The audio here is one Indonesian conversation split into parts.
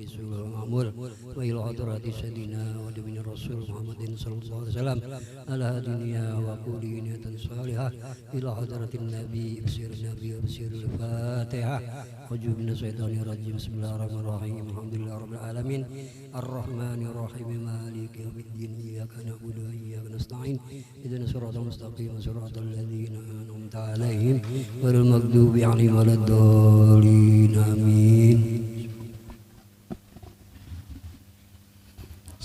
ورسوله المعمول وإلى حضرة سيدنا ونبينا الرسول محمد صلى الله عليه وسلم على دنيا وقول نية صالحة إلى حضرة النبي بسير النبي وبسير الفاتحة وجوب من الشيطان الرجيم بسم الله الرحمن الرحيم الحمد لله رب العالمين الرحمن الرحيم مالك يوم الدين إياك نعبد وإياك نستعين اهدنا الصراط المستقيم صراط الذين أنعمت عليهم غير المغضوب عليهم ولا الضالين آمين.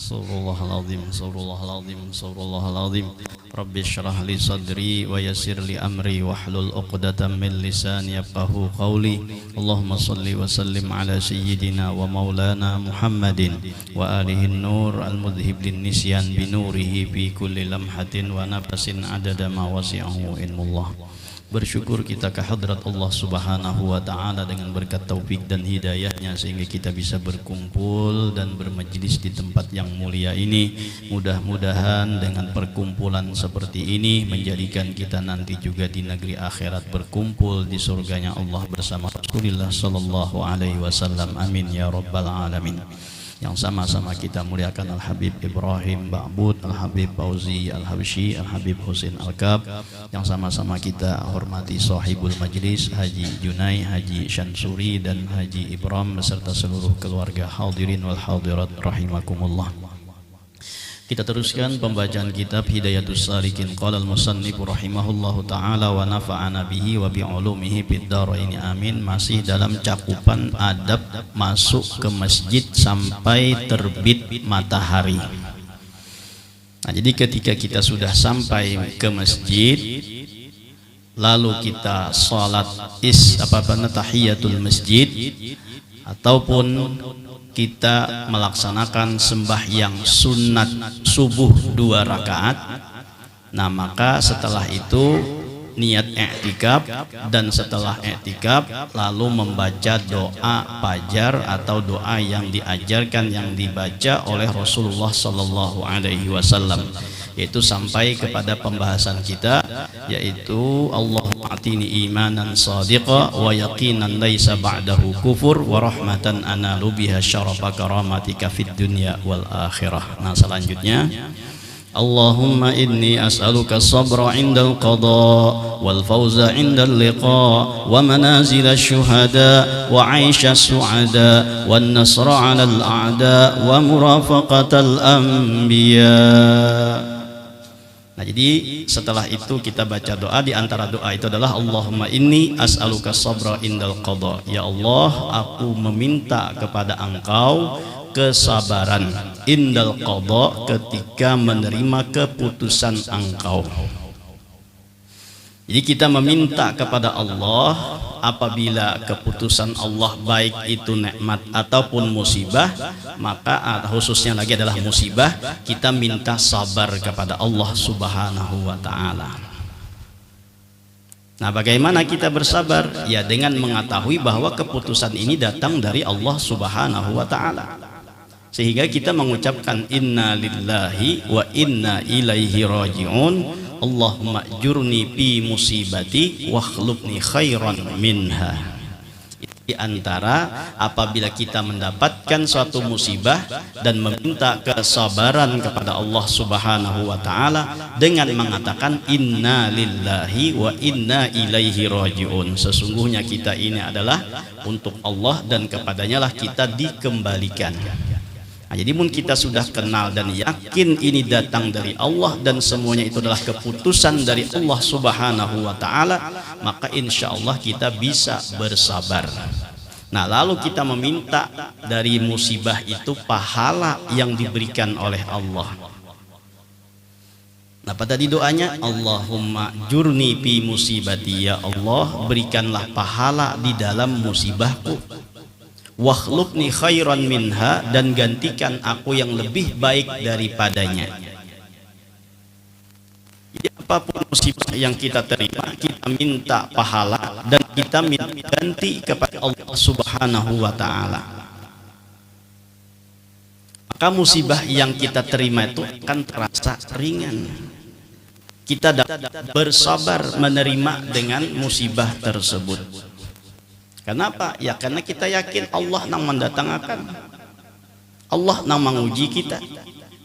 Astagfirullahaladzim, astagfirullahaladzim, astagfirullahaladzim. Rabbi syrah li sadri wa yassir li amri wahlul uqdatam min lisani yafqahu qawli. Allahumma salli wa sallim ala sayyidina wa maulana Muhammadin wa alihi nur al-mudhib lin nisyan binurihi fi kulli lamhatin wa nafasin adada ma wasi'ahu ilmullah. Bersyukur kita ke hadrat Allah subhanahu wa ta'ala dengan berkat taufik dan hidayahnya sehingga kita bisa berkumpul dan bermajlis di tempat yang mulia ini. Mudah-mudahan dengan perkumpulan seperti ini menjadikan kita nanti juga di negeri akhirat berkumpul di surganya Allah bersama Rasulullah sallallahu alaihi wasallam. Amin ya rabbal alamin. Yang sama-sama kita muliakan Al-Habib Ibrahim Ba'bud, Al-Habib Fauzi Al-Habsyi, Al-Habib Husin Al-Kab. Yang sama-sama kita hormati sahibul majlis Haji Junai, Haji Syansuri dan Haji Ibrahim beserta seluruh keluarga hadirin wal hadirat rahimakumullah. Kita teruskan pembacaan kitab Hidayatus Salikin. Qala al-musannif rahimahullahu taala wa nafa'ana bihi wa bi ulumihi fid dharain amin. Masih dalam cakupan adab masuk ke masjid sampai terbit matahari. Nah, jadi ketika kita sudah sampai ke masjid lalu kita salat tahiyatul masjid ataupun kita melaksanakan sembahyang sunat subuh 2 rakaat. Nah maka setelah itu niat i'tikaf, dan setelah i'tikaf lalu membaca doa fajar atau doa yang diajarkan yang dibaca oleh Rasulullah sallallahu alaihi wasallam, yaitu sampai kepada pembahasan kita, yaitu Allahumma atini imanan sadiqa wa yaqinan laisa ba'dahu kufur wa rahmatan analu biha syarafa karamatika fid dunya wal akhirah. Nah selanjutnya, Allahumma inni as'aluka sabra indal qada wal fawza indal liqa wa manazil syuhada wa 'aisha su'ada wan nasra 'alal a'da wa murafaqatal anbiya. Nah jadi setelah itu kita baca doa. Di antara doa itu adalah Allahumma inni as'aluka sabra indal qada. Ya Allah, aku meminta kepada Engkau kesabaran indal qada, ketika menerima keputusan Engkau. Jadi kita meminta kepada Allah apabila keputusan Allah baik itu nikmat ataupun musibah, maka khususnya lagi adalah musibah, kita minta sabar kepada Allah subhanahu wa ta'ala. Nah bagaimana kita bersabar? Ya dengan mengetahui bahwa keputusan ini datang dari Allah subhanahu wa ta'ala, sehingga kita mengucapkan inna lillahi wa inna ilaihi raji'un. Allahumma jurni fi musibati wa khlufni khairan minha. Di antara apabila kita mendapatkan suatu musibah dan meminta kesabaran kepada Allah subhanahu wa ta'ala dengan mengatakan inna lillahi wa inna ilaihi raji'un, sesungguhnya kita ini adalah untuk Allah dan kepadanya lah kita dikembalikan. Nah, jadi pun kita sudah kenal dan yakin ini datang dari Allah dan semuanya itu adalah keputusan dari Allah subhanahu wa ta'ala, maka insya Allah kita bisa bersabar. Nah lalu kita meminta dari musibah itu pahala yang diberikan oleh Allah. Nah apa tadi doanya? Allahumma jurni fi musibati, ya Allah berikanlah pahala di dalam musibahku, wakhlufni khairan minha, dan gantikan aku yang lebih baik daripadanya. Jadi apapun musibah yang kita terima, kita minta pahala dan kita minta ganti kepada Allah subhanahu wa ta'ala. Maka musibah yang kita terima itu akan terasa ringan. Kita dapat bersabar menerima dengan musibah tersebut. Kenapa? Ya karena kita yakin Allah yang mendatangkan. Allah nang menguji kita.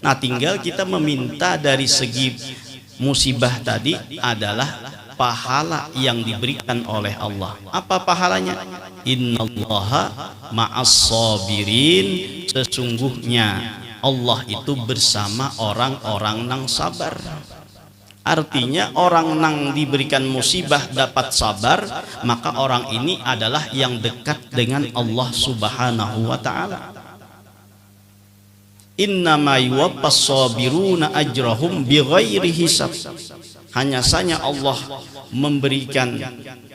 Nah, tinggal kita meminta dari segi musibah tadi adalah pahala yang diberikan oleh Allah. Apa pahalanya? Innallaha ma'as sabirin, sesungguhnya Allah itu bersama orang-orang nang sabar. Artinya orang nang diberikan musibah dapat sabar, maka orang ini adalah yang dekat dengan Allah Subhanahu wa ta'ala. Innama yuwaffas sabiruna ajrahum bighairi hisab. Hanya saja Allah memberikan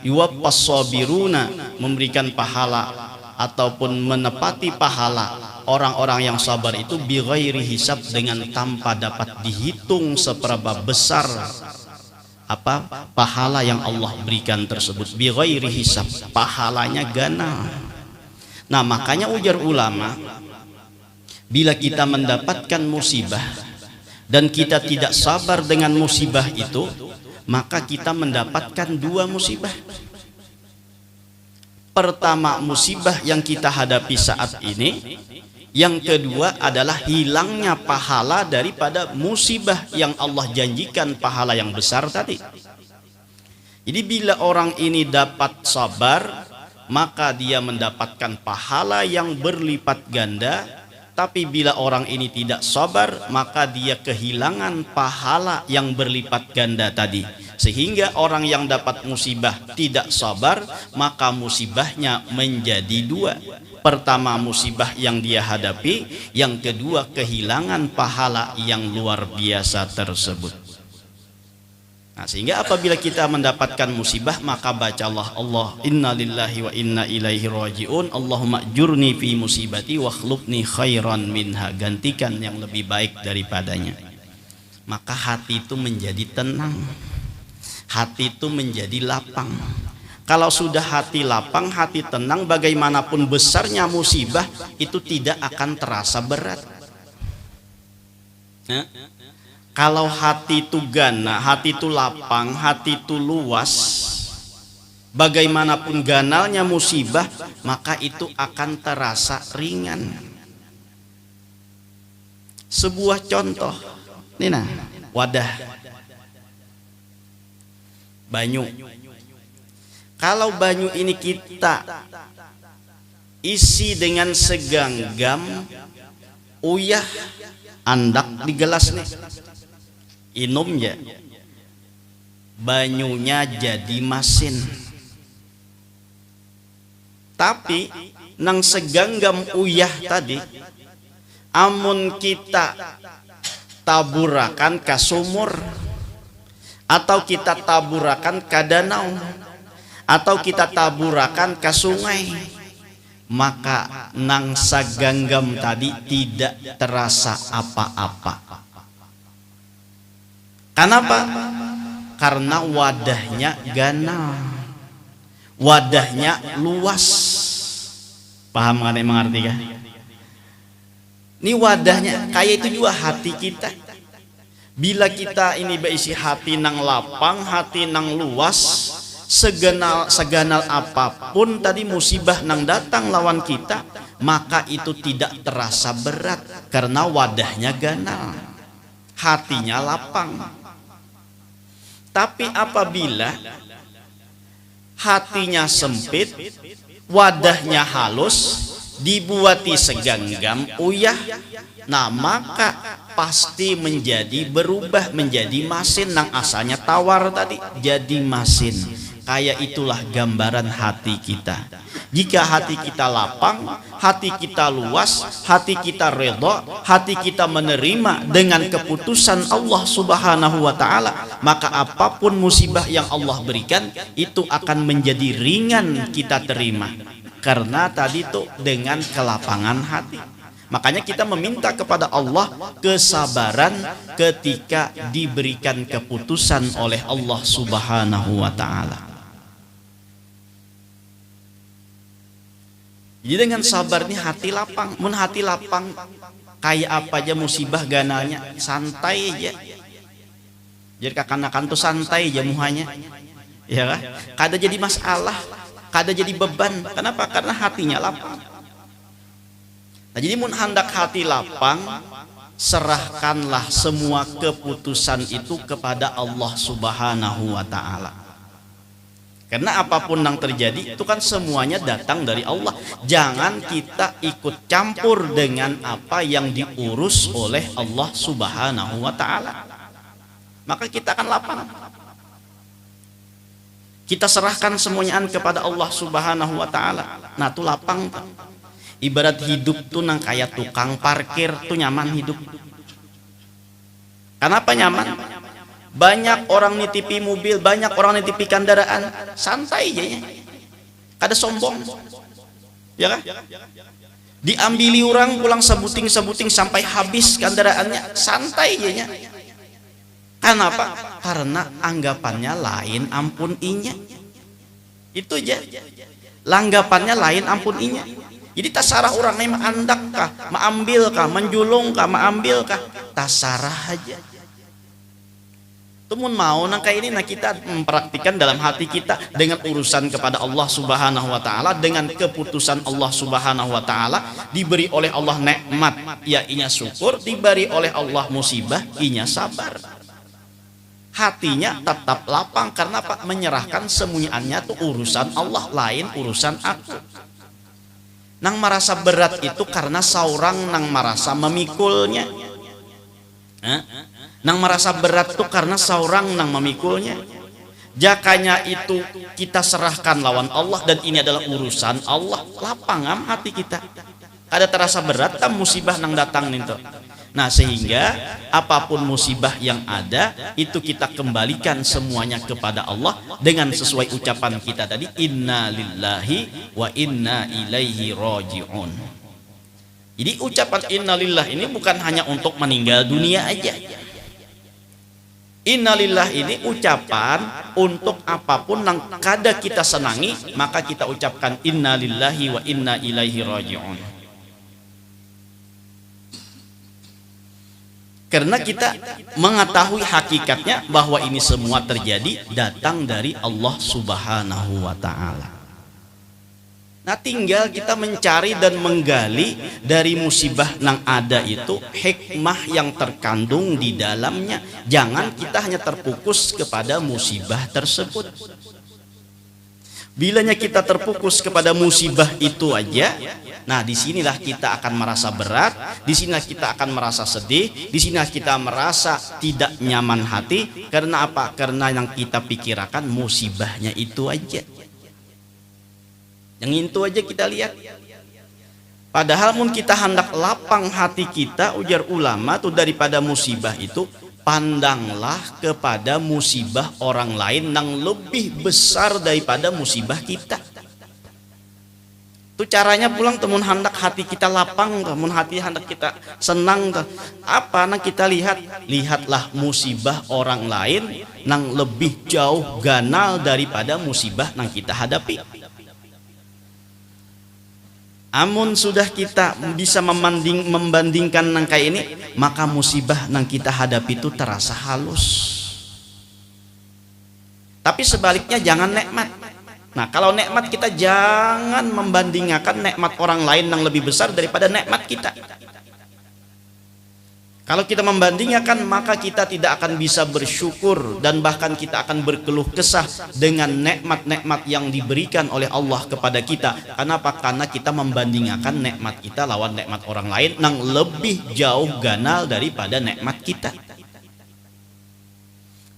yuwaffas sabiruna, memberikan pahala ataupun menepati pahala orang-orang yang sabar itu bighairi hisab, dengan tanpa dapat dihitung seberapa besar apa pahala yang Allah berikan tersebut. Bighairi hisab, pahalanya ganal. Nah, makanya ujar ulama, bila kita mendapatkan musibah dan kita tidak sabar dengan musibah itu, maka kita mendapatkan dua musibah. Pertama, musibah yang kita hadapi saat ini. Yang kedua adalah hilangnya pahala daripada musibah yang Allah janjikan pahala yang besar tadi. Jadi bila orang ini dapat sabar, maka dia mendapatkan pahala yang berlipat ganda. Tapi bila orang ini tidak sabar, maka dia kehilangan pahala yang berlipat ganda tadi. Sehingga orang yang dapat musibah tidak sabar, maka musibahnya menjadi dua. Pertama, musibah yang dia hadapi. Yang kedua, kehilangan pahala yang luar biasa tersebut. Nah, sehingga apabila kita mendapatkan musibah, maka bacalah Allah, inna lillahi wa inna ilaihi raji'un, Allahumma jurni fi musibati wa khlufni khairan minha, gantikan yang lebih baik daripadanya. Maka hati itu menjadi tenang, hati itu menjadi lapang. Kalau sudah hati lapang, hati tenang, bagaimanapun besarnya musibah itu tidak akan terasa berat. Kalau hati itu gana, hati itu lapang, hati itu luas, bagaimanapun ganalnya musibah, maka itu akan terasa ringan. Sebuah contoh, Nina, wadah banyu. Kalau banyu ini kita isi dengan segenggam uyah, andak di gelas nih, inum ya, banyunya jadi masin. Tapi nang segenggam uyah tadi, amun kita taburakan ke sumur, atau kita taburakan ke danau, atau kita taburakan ke sungai, maka nang saganggam tadi tidak terasa apa-apa. Kenapa? Karena wadahnya ganal, wadahnya luas. Paham kan yang mengerti kan? Ini wadahnya kayak itu juga hati kita. Bila kita ini berisi hati nang lapang, hati nang luas, seganal apapun tadi musibah nang datang lawan kita, maka itu tidak terasa berat karena wadahnya ganal, hatinya lapang. Tapi apabila hatinya sempit, wadahnya halus, dibuati segenggam uyah, nah maka pasti menjadi berubah menjadi masin nang asalnya tawar tadi jadi masin. Kayak itulah gambaran hati kita. Jika hati kita lapang, hati kita luas, hati kita redha, hati kita menerima dengan keputusan Allah Subhanahu wa ta'ala, maka apapun musibah yang Allah berikan itu akan menjadi ringan kita terima. Karena tadi tuh dengan kelapangan hati. Makanya kita meminta kepada Allah kesabaran ketika diberikan keputusan oleh Allah Subhanahu wa ta'ala. Jadi dengan sabar nih hati lapang. Mun hati lapang kayak apa aja musibah ganalnya santai aja. Jadi kakanakan tuh santai aja muhanya, ya kan? Kada jadi masalah, kada jadi beban. Kenapa? Karena hatinya lapang. Nah, jadi mun handak hati lapang, serahkanlah semua keputusan itu kepada Allah Subhanahu wa taala. Karena apapun yang terjadi itu kan semuanya datang dari Allah. Jangan kita ikut campur dengan apa yang diurus oleh Allah Subhanahu wa taala. Maka kita akan lapang. Kita serahkan semuanya kepada Allah Subhanahu wa taala. Nah, itu lapang. Ibarat hidup tuh nang kayak tukang parkir tuh nyaman hidup. Kenapa nyaman? Banyak orang nitipi mobil, banyak orang nitipi kendaraan, santai aja ya. Kada sombong. Ya kan? Diambili orang pulang sebuting-sebuting sampai habis kendaraannya, santai aja ya. Kenapa? Karena anggapannya lain ampun inya. Itu aja. Langgapannya lain ampun inya. Jadi tasarah orang ini andak kah, maambil kah, menjulung kah, maambil kah, tasarah aja. Tumun mau nangka ini, nah kita mempraktikkan dalam hati kita dengan urusan kepada Allah Subhanahu wa taala, dengan keputusan Allah Subhanahu wa taala, diberi oleh Allah nikmat, ya inya syukur, diberi oleh Allah musibah, inya sabar. Hatinya tetap lapang karena Pak menyerahkan semuanya tuh urusan Allah, lain urusan aku. Nang merasa berat itu karena seorang nang merasa memikulnya. Nang merasa berat itu karena seorang nang memikulnya. Jakanya itu kita serahkan lawan Allah dan ini adalah urusan Allah. Lapangam hati kita. Ada terasa berat tam musibah nang datang ninto. Nah, sehingga apapun musibah yang ada itu kita kembalikan semuanya kepada Allah dengan sesuai ucapan kita tadi, inna lillahi wa inna ilaihi raji'un. Jadi ucapan inna lillah ini bukan hanya untuk meninggal dunia aja. Inna lillah ini ucapan untuk apapun yang kada kita senangi, maka kita ucapkan inna lillahi wa inna ilaihi raji'un. Karena kita mengetahui hakikatnya bahwa ini semua terjadi datang dari Allah Subhanahu wa taala. Nah, tinggal kita mencari dan menggali dari musibah yang ada itu hikmah yang terkandung di dalamnya. Jangan kita hanya terfokus kepada musibah tersebut. Bilanya kita terfokus kepada musibah itu aja, nah disinilah kita akan merasa berat, disinilah kita akan merasa sedih, disinilah kita merasa tidak nyaman hati. Karena apa? Karena yang kita pikirkan musibahnya itu aja. Yang itu aja kita lihat. Padahal mun kita hendak lapang hati kita, ujar ulama tuh, daripada musibah itu, pandanglah kepada musibah orang lain yang lebih besar daripada musibah kita. Itu caranya pulang temun hendak hati kita lapang, temun hati hendak kita senang. Apa nang kita lihatlah musibah orang lain yang lebih jauh ganal daripada musibah yang kita hadapi. Amun sudah kita bisa membandingkan nang kayak ini, maka musibah nang kita hadapi itu terasa halus. Tapi sebaliknya jangan nikmat. Nah, kalau nikmat kita jangan membandingkan nikmat orang lain yang lebih besar daripada nikmat kita. Kalau kita membandingkan, maka kita tidak akan bisa bersyukur dan bahkan kita akan berkeluh kesah dengan nikmat-nikmat yang diberikan oleh Allah kepada kita. Kenapa? Karena kita membandingkan nikmat kita lawan nikmat orang lain yang lebih jauh ganal daripada nikmat kita.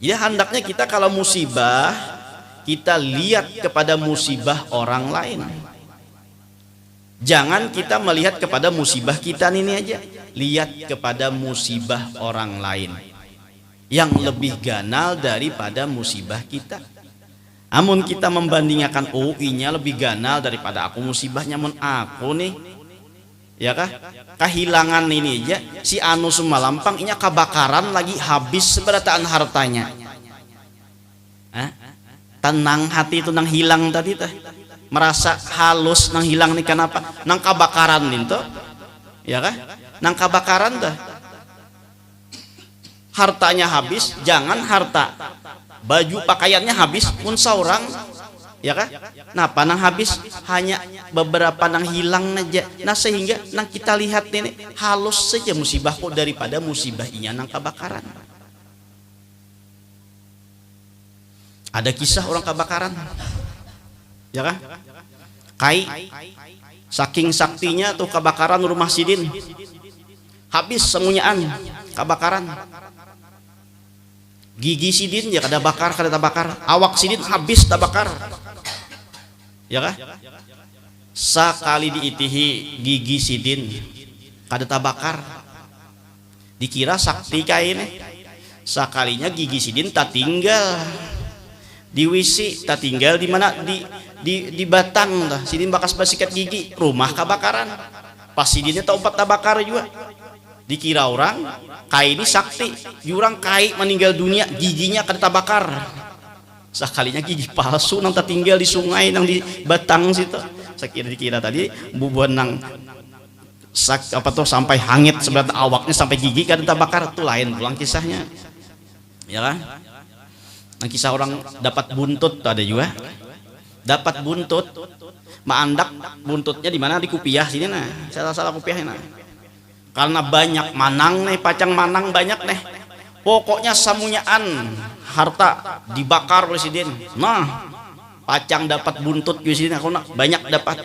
Jadi hendaknya kita kalau musibah, kita lihat kepada musibah orang lain. Jangan kita melihat kepada musibah kita ini aja, lihat kepada musibah orang lain yang lebih ganal daripada musibah kita. Amun kita membandingkan, oh inya lebih ganal daripada aku musibahnya, mun aku nih, ya kah? Kehilangan ini aja, si anu Sumalampang inya kebakaran lagi habis seberataan hartanya. Tenang hati itu nang hilang tadi teh. Merasa halus nang hilang nih, kenapa? Nang kebakaran nih tuh, ya kah? Nang kebakaran dah, hartanya habis. Jangan harta, baju pakaiannya habis pun seorang ya kan? Nah panang habis hanya beberapa nang hilang aja. Nah sehingga nang kita lihat ini halus saja musibah kok daripada musibah inya nang kebakaran. Ada kisah orang kebakaran, ya kan? Kai saking saktinya tuh kebakaran rumah Sidin, habis semuanyaan kebakaran. Gigi Sidin ya kada bakar, kada tabakar, awak Sidin habis tabakar, ya kan? Sekali diitihi gigi Sidin kada tabakar, dikira sakti kain. Sekalinya gigi Sidin tak tinggal di wisi, tak tinggal di mana, di batang dah. Sidin bakas basikat gigi, rumah kebakaran. Pas Sidinnya tak umpat tabakar juga, dikira orang kai ini sakti, jurang kai meninggal dunia giginya kada tabakar. Sekalinya gigi palsu nang tak tinggal di sungai nang di batang situ. Dikira tadi bubuan nang apa tuh sampai hangit seberat awaknya sampai gigi kada tabakar, itu lain pulang kisahnya, ya kan? Nah, kisah orang dapat buntut ada juga, dapat buntut, maandak buntutnya di mana, di kupiah sini nah, salah kupiah nah. Karena banyak manang nih, pacang manang banyak nih, pokoknya samunyaan harta dibakar presiden. Nah pacang dapat buntut di sini, aku nak banyak dapat,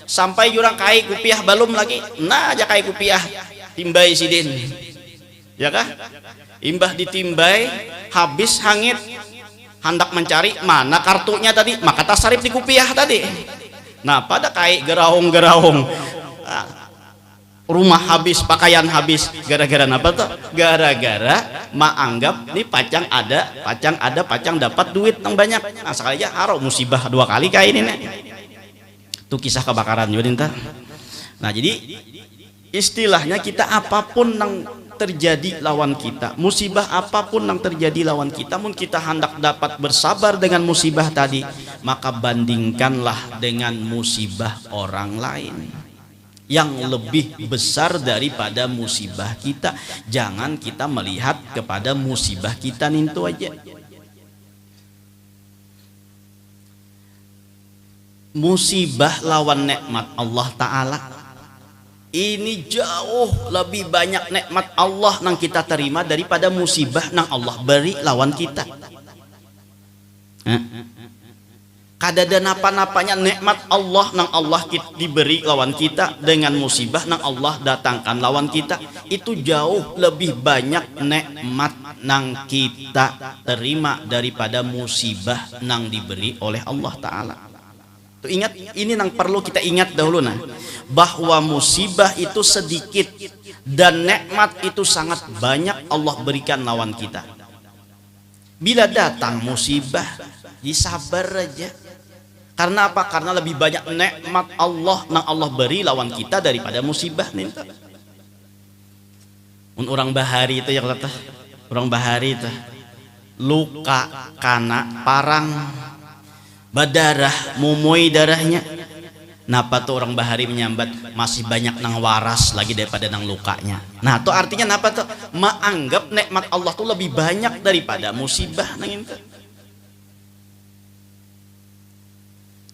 sampai jurang kai kupiah belum lagi, nah aja kai kupiah timbai sidin, ya kah? Imbah ditimbai habis hangit, hendak mencari mana kartunya tadi, maka tasarip di kupiah tadi. Nah pada kai geraung-geraung, rumah habis, pakaian habis, gara-gara apa tuh? Gara-gara anggap nih pacang dapat duit yang banyak. Nah sekali aja haro musibah 2 kali kayak ini nih. Itu kisah kebakaran juga ninta. Nah jadi istilahnya kita apapun yang terjadi lawan kita, musibah apapun yang terjadi lawan kita, mun kita hendak dapat bersabar dengan musibah tadi, maka bandingkanlah dengan musibah orang lain yang lebih besar daripada musibah kita. Jangan kita melihat kepada musibah kita nintu aja. Musibah lawan nikmat Allah Ta'ala ini jauh lebih banyak nikmat Allah nang kita terima daripada musibah nang Allah beri lawan kita. Kadada napa-napanya nikmat Allah nang Allah diberi lawan kita dengan musibah nang Allah datangkan lawan kita, itu jauh lebih banyak nikmat nang kita terima daripada musibah nang diberi oleh Allah Ta'ala. Tuh ingat, ini nang perlu kita ingat dahulu nah, bahwa musibah itu sedikit dan nikmat itu sangat banyak Allah berikan lawan kita. Bila datang musibah, disabar aja. Karena apa? Karena lebih banyak nikmat Allah nang Allah beri lawan kita daripada musibah nih. Orang bahari itu yang kata, orang bahari itu luka kana parang badarah mumui darahnya. Napa tuh orang bahari menyambat masih banyak nang waras lagi daripada nang lukanya. Nah itu artinya napa tuh? Menganggap nikmat Allah tuh lebih banyak daripada musibah nang itu.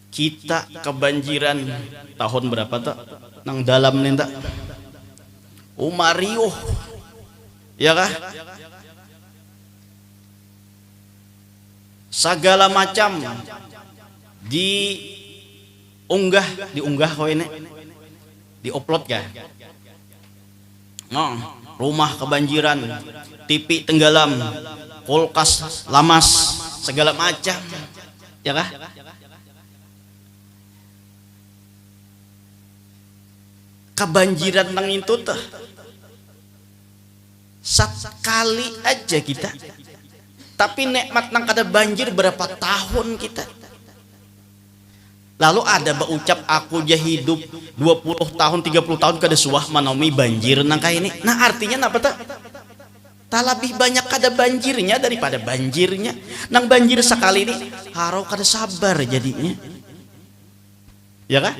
Kita kebanjiran tahun berapa tuh nang dalam nih tak Umariuh, ya kah? Segala macam diunggah kau ini, diupload kah? Nah, rumah kebanjiran, TV tenggelam, kulkas lamas, segala macam, ya kah? Kebanjiran nang itu tuh sekali aja kita, tapi nikmat nang kada banjir berapa tahun kita. Lalu ada berucap aku aja hidup 20 tahun 30 tahun kada suah manomi banjir nang kayak ini. Nah artinya apa tuh? Tak lebih banyak kada banjirnya daripada banjirnya. Nang banjir sekali ini harau kada sabar jadinya, ya kan?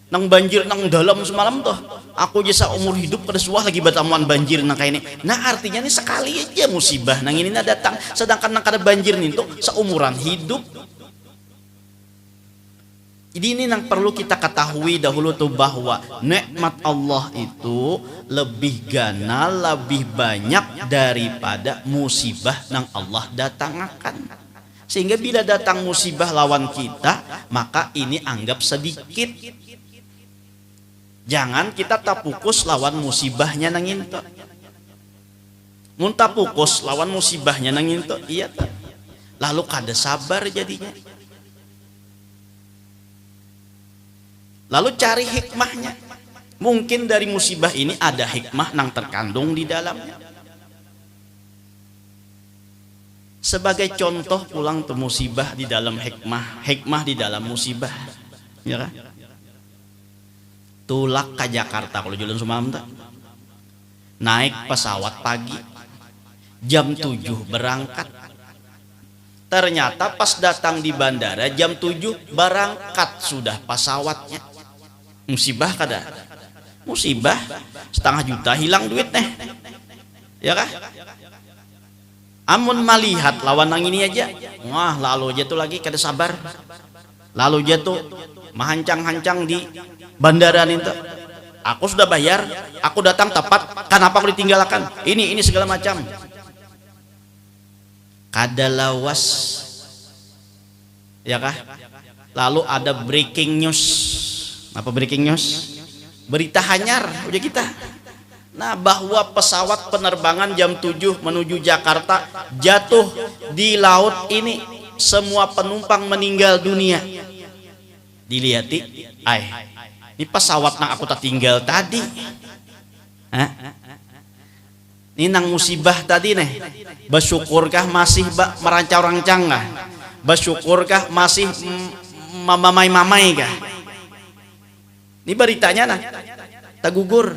Nang banjir nang dalam semalam tuh aku jasa umur hidup pada suah lagi batamuan banjir nang kayak ini. Nah artinya ini sekali aja musibah nang ini datang, sedangkan nang kada banjir nih tuh seumuran hidup. Jadi ini yang perlu kita ketahui dahulu tuh, bahwa nikmat Allah itu lebih ganal, lebih banyak daripada musibah yang Allah datangkan. Sehingga bila datang musibah lawan kita, maka ini anggap sedikit. Jangan kita tapukus lawan musibahnya nang into. Mun tapukus lawan musibahnya nang into, iya tak. Lalu kada sabar jadinya. Lalu cari hikmahnya. Mungkin dari musibah ini ada hikmah yang terkandung di dalamnya. Sebagai contoh pulang ke musibah di dalam hikmah, hikmah di dalam musibah. Ya kan? Tulak ke Jakarta kalau jalan semalam tak. Naik pesawat pagi. Jam 7 berangkat. Ternyata pas datang di bandara jam 7 berangkat sudah pesawatnya. Musibah kada? Musibah, 500 juta hilang duit nih. Ya kah? Amun melihat lawan nang ini aja, wah lalu aja tuh lagi kada sabar. Lalu aja tuh mahancang-hancang di bandara itu. Aku sudah bayar, aku datang tepat, kenapa aku ditinggalkan? Ini segala macam. Kada lawas. Ya kah? Lalu ada breaking news. Apa breaking news? Berita hanyar udah kita. Nah, bahwa pesawat penerbangan jam 7 menuju Jakarta jatuh di laut ini, semua penumpang meninggal dunia. Dilihati, ini pesawat yang aku tak tinggal tadi. Ini nang musibah tadi nih. Bersyukurkah masih merancang-rancang kah? Bersyukurkah masih mamai-mamai kah? Ini beritanya nah, tak gugur.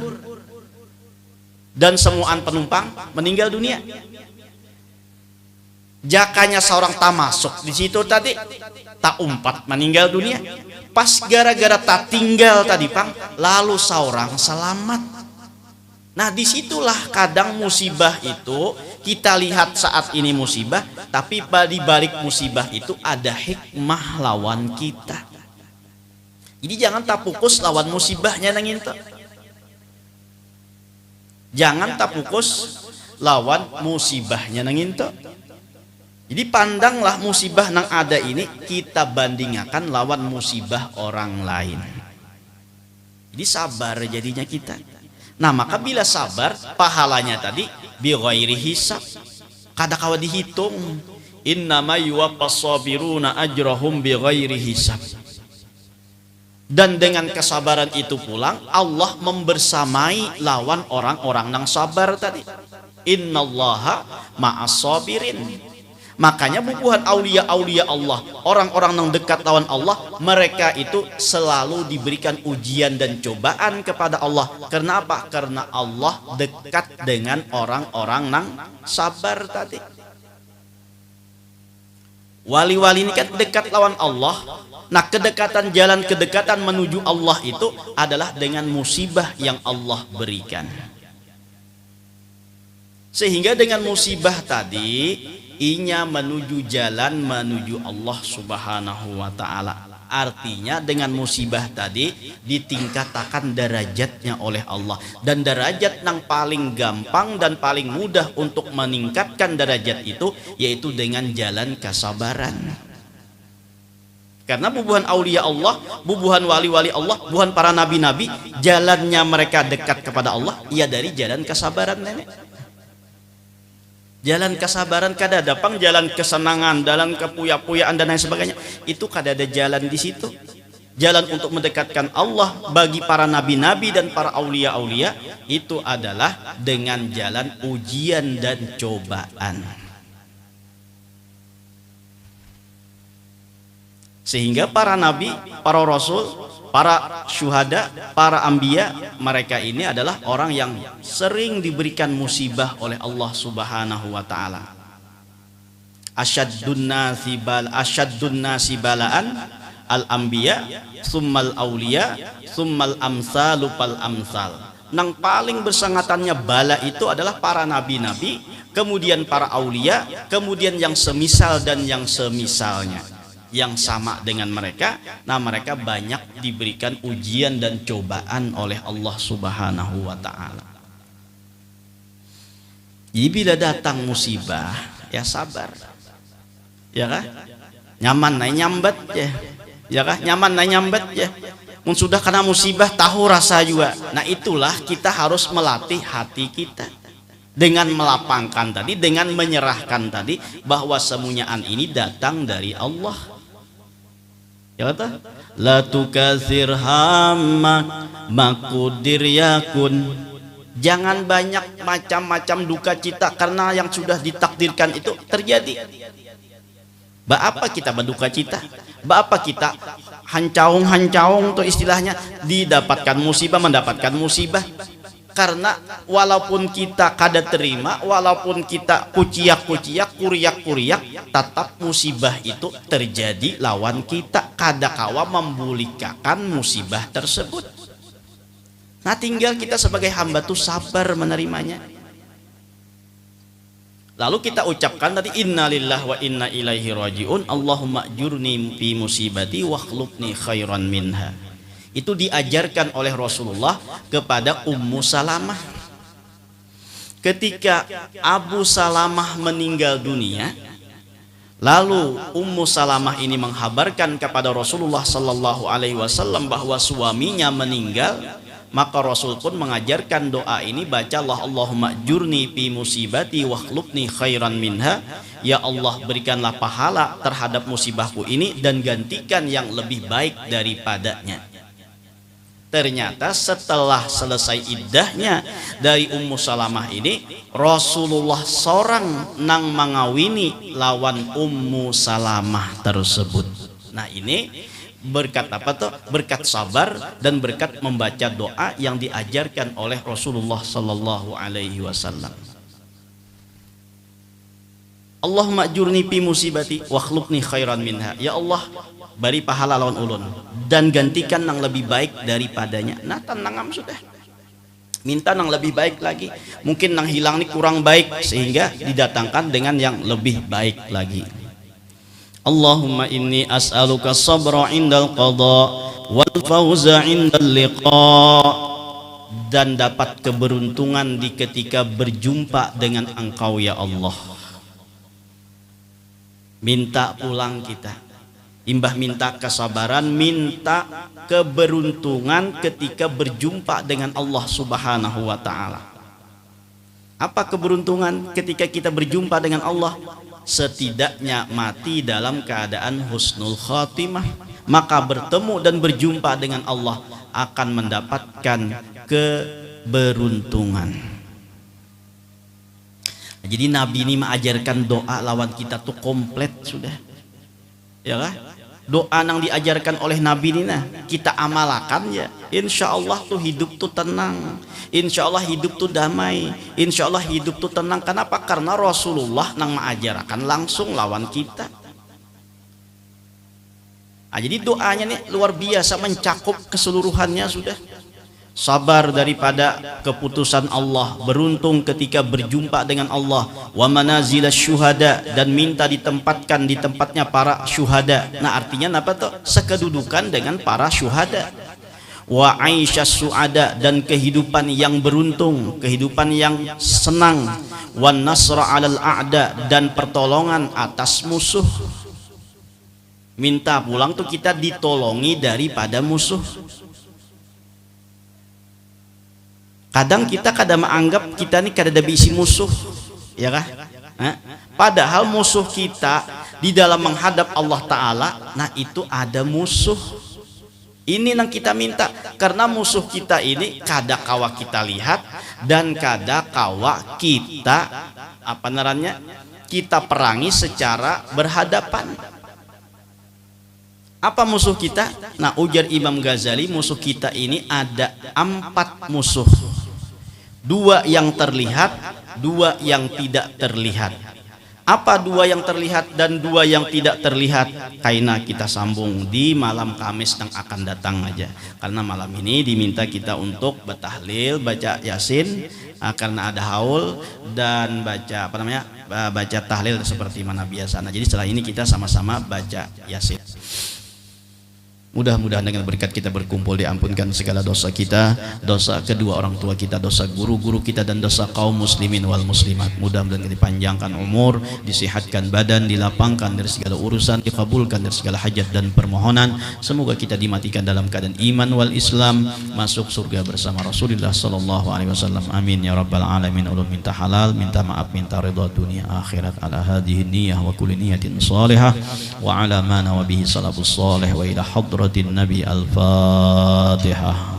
Dan semuaan penumpang meninggal dunia. Jakanya seorang tak masuk di situ tadi, tak umpat meninggal dunia. Pas gara-gara tak tinggal tadi pang, lalu seorang selamat. Nah disitulah kadang musibah itu kita lihat saat ini musibah, tapi di balik musibah itu ada hikmah lawan kita. Jadi jangan tak fokus lawan musibahnya nang itu. Jangan tak fokus lawan musibahnya nang itu. Jadi pandanglah musibah nang ada ini kita bandingkan lawan musibah orang lain. Jadi sabar jadinya kita. Nah maka bila sabar, pahalanya tadi bi ghairi hisab, kada kawa dihitung. Innama yuwaffas sabiruna ajrahum bi ghairi hisab. Dan dengan kesabaran itu pulang Allah membersamai lawan orang-orang yang sabar tadi. Innallaha ma'as sabirin. Makanya bubuhan aulia-aulia Allah, orang-orang yang dekat lawan Allah, mereka itu selalu diberikan ujian dan cobaan kepada Allah. Karena apa? Karena Allah dekat dengan orang-orang yang sabar tadi. Wali-wali ini kan dekat lawan Allah. Nah kedekatan, jalan kedekatan menuju Allah itu adalah dengan musibah yang Allah berikan. Sehingga dengan musibah tadi inya menuju jalan menuju Allah subhanahu wa ta'ala. Artinya dengan musibah tadi ditingkatkan derajatnya oleh Allah. Dan derajat yang paling gampang dan paling mudah untuk meningkatkan derajat itu yaitu dengan jalan kesabaran. Karena bubuhan aulia Allah, bubuhan wali-wali Allah, bubuhan para nabi-nabi, jalannya mereka dekat kepada Allah, ia dari jalan kesabaran nenek. Jalan kesabaran kada ada pang jalan kesenangan, jalan kepuya-puyaan dan lain sebagainya. Itu kada ada jalan di situ. Jalan untuk mendekatkan Allah bagi para nabi-nabi dan para aulia-aulia itu adalah dengan jalan ujian dan cobaan. Sehingga para nabi, para rasul, para syuhada, para anbiya, mereka ini adalah orang yang sering diberikan musibah oleh Allah subhanahu wa ta'ala. Asyaddun nasi balaan al-anbiya, summal awliya, summal amsalu pal amsal. Yang paling bersangatannya bala itu adalah para nabi-nabi, kemudian para aulia, kemudian yang semisal dan yang semisalnya. yang sama dengan mereka, nah mereka banyak diberikan ujian dan cobaan oleh Allah Subhanahu wa taala. Jadi bila datang musibah, ya sabar. Ya kah? Nyaman naik nyambat ya. Ya kah? Nyaman naik nyambat ya. Mun sudah kena musibah tahu rasa juga. Nah itulah kita harus melatih hati kita dengan melapangkan tadi, dengan menyerahkan tadi bahwa semuanyaan ini datang dari Allah. Ya kata, la tukatsir hammak makudir yakun. Jangan banyak macam-macam duka cita karena yang sudah ditakdirkan itu terjadi. Apa kita berduka cita? Apa kita hancaung-hancaung tuh istilahnya, didapatkan musibah, mendapatkan musibah? Karena walaupun kita kada terima, walaupun kita kuciak-kuciak, kuriak-kuriak, tetap musibah itu terjadi lawan kita, kada kawa membulikakan musibah tersebut. Nah tinggal kita sebagai hamba tuh sabar menerimanya. Lalu kita ucapkan tadi innalillahi wa inna ilaihi rajiun, Allahumma ajurni fi musibati wa khlufni khairan minha. Itu diajarkan oleh Rasulullah kepada Ummu Salamah. Ketika Abu Salamah meninggal dunia, lalu Ummu Salamah ini menghabarkan kepada Rasulullah sallallahu alaihi wasallam bahwa suaminya meninggal, maka Rasul pun mengajarkan doa ini, bacalah Allahumma jurni fi musibati wa khlufni khairan minha. Ya Allah, berikanlah pahala terhadap musibahku ini dan gantikan yang lebih baik daripadanya. Ternyata setelah selesai iddahnya dari Ummu Salamah ini, Rasulullah seorang nang mengawini lawan Ummu Salamah tersebut. Nah ini berkat apa tuh? Berkat sabar dan berkat membaca doa yang diajarkan oleh Rasulullah sallallahu alaihi wasallam. Allahumma ajurni fi musibati wa khlufni khairan minha. Ya Allah, beri pahala lawan ulun dan gantikan yang lebih baik daripadanya. Nah tenangam sudah, minta yang lebih baik lagi. Mungkin yang hilang ini kurang baik sehingga didatangkan dengan yang lebih baik lagi. Allahumma inni as'aluka sabra indal qada wal fawza indal liqa, dan dapat keberuntungan di ketika berjumpa dengan Engkau ya Allah. Minta pulang kita, imbah minta kesabaran, minta keberuntungan ketika berjumpa dengan Allah Subhanahu wa taala. Apa keberuntungan ketika kita berjumpa dengan Allah? Setidaknya mati dalam keadaan husnul khatimah, maka bertemu dan berjumpa dengan Allah akan mendapatkan keberuntungan. Jadi Nabi ini mengajarkan doa lawan kita tuh komplit sudah, ya kan? Doa yang diajarkan oleh Nabi ini nah kita amalkan ya, insya Allah tuh hidup tuh tenang, insya Allah hidup tuh damai, insya Allah hidup tuh tenang. Kenapa? Karena Rasulullah yang mengajarkan langsung lawan kita. Nah, jadi doanya nih luar biasa, mencakup keseluruhannya sudah. Sabar daripada keputusan Allah, beruntung ketika berjumpa dengan Allah, wa manazilash syuhada, dan minta ditempatkan di tempatnya para syuhada. Nah artinya apa tuh? Sekedudukan dengan para syuhada. Wa aisyas suada, dan kehidupan yang beruntung, kehidupan yang senang. Wan nasra alal a'da, dan pertolongan atas musuh. Minta pulang tuh kita ditolongi daripada musuh. Kadang kita kadang menganggap kita ini kada ada bisi musuh, ya kah? Padahal musuh kita di dalam menghadap Allah Ta'ala, nah itu ada musuh. Ini yang kita minta, karena musuh kita ini kada kawa kita lihat dan kada kawa kita apa namanya, kita perangi secara berhadapan. Apa musuh kita? Nah ujar Imam Ghazali, musuh kita ini ada 4 musuh. 2 yang terlihat, 2 yang tidak terlihat. Apa dua yang terlihat dan dua yang tidak terlihat? Kaina kita sambung di malam Kamis yang akan datang aja. Karena malam ini diminta kita untuk bertahlil, baca Yasin, karena ada haul dan baca baca tahlil seperti mana biasa. Nah, jadi setelah ini kita sama-sama baca Yasin. Mudah-mudahan dengan berkat kita berkumpul diampunkan segala dosa kita, dosa kedua orang tua kita, dosa guru-guru kita, dan dosa kaum muslimin wal muslimat. Mudah-mudahan dipanjangkan umur, disehatkan badan, dilapangkan dari segala urusan, dikabulkan dari segala hajat dan permohonan. Semoga kita dimatikan dalam keadaan iman wal Islam, masuk surga bersama Rasulullah sallallahu alaihi wasallam. Amin ya rabbal alamin. Ulun minta halal, minta maaf, minta ridha dunia akhirat ala hadhihi niyyah wa kulli niyatin salihah wa ala ma nawa bihi salafus salih wa ila hadratin Nabi al-Fatihah.